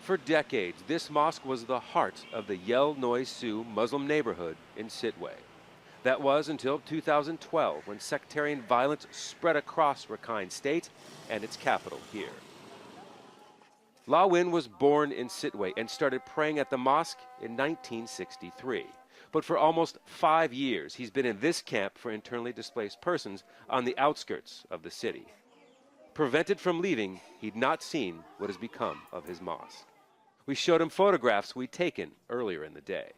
For decades, this mosque was the heart of the Yel Noi Su Muslim neighborhood in Sittwe. That was until 2012, when sectarian violence spread across Rakhine State and its capital here. La Win was born in Sittwe and started praying at the mosque in 1963. But for almost 5 years, he's been in this camp for internally displaced persons on the outskirts of the city. Prevented from leaving, he'd not seen what has become of his mosque. We showed him photographs we'd taken earlier in the day.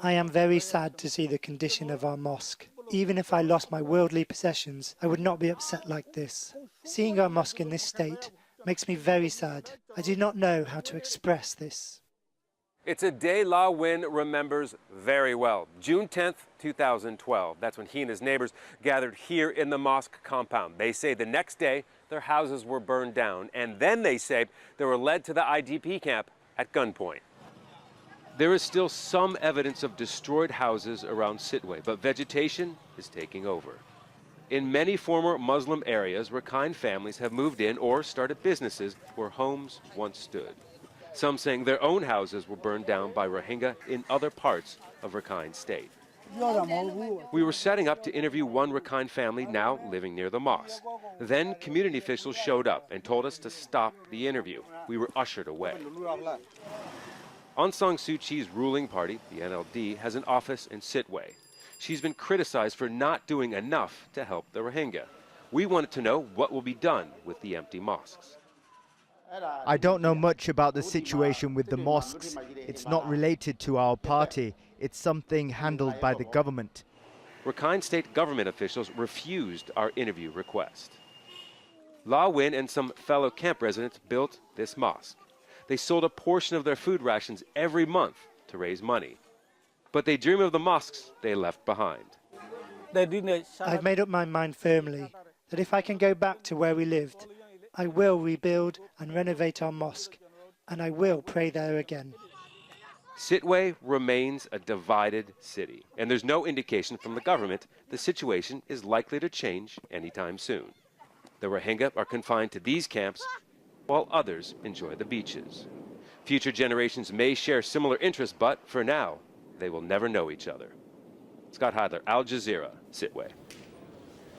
I am very sad to see the condition of our mosque. Even if I lost my worldly possessions, I would not be upset like this. Seeing our mosque in this state makes me very sad. I do not know how to express this. It's a day La Win remembers very well. June 10th, 2012. That's when he and his neighbors gathered here in the mosque compound. They say the next day their houses were burned down, and then they say they were led to the IDP camp at gunpoint. There is still some evidence of destroyed houses around Sittwe, but vegetation is taking over. In many former Muslim areas, Rakhine families have moved in or started businesses where homes once stood. Some saying their own houses were burned down by Rohingya in other parts of Rakhine State. We were setting up to interview one Rakhine family now living near the mosque. Then community officials showed up and told us to stop the interview. We were ushered away. Aung San Suu Kyi's ruling party, the NLD, has an office in Sittwe. She's been criticized for not doing enough to help the Rohingya. We wanted to know what will be done with the empty mosques. I don't know much about the situation with the mosques. It's not related to our party. It's something handled by the government. Rakhine State government officials refused our interview request. La Win and some fellow camp residents built this mosque. They sold a portion of their food rations every month to raise money. But they dream of the mosques they left behind. I've made up my mind firmly that if I can go back to where we lived, I will rebuild and renovate our mosque, and I will pray there again. Sittwe remains a divided city, and there's no indication from the government the situation is likely to change anytime soon. The Rohingya are confined to these camps, while others enjoy the beaches. Future generations may share similar interests, but for now, they will never know each other. Scott Heidler, Al Jazeera, Sittwe.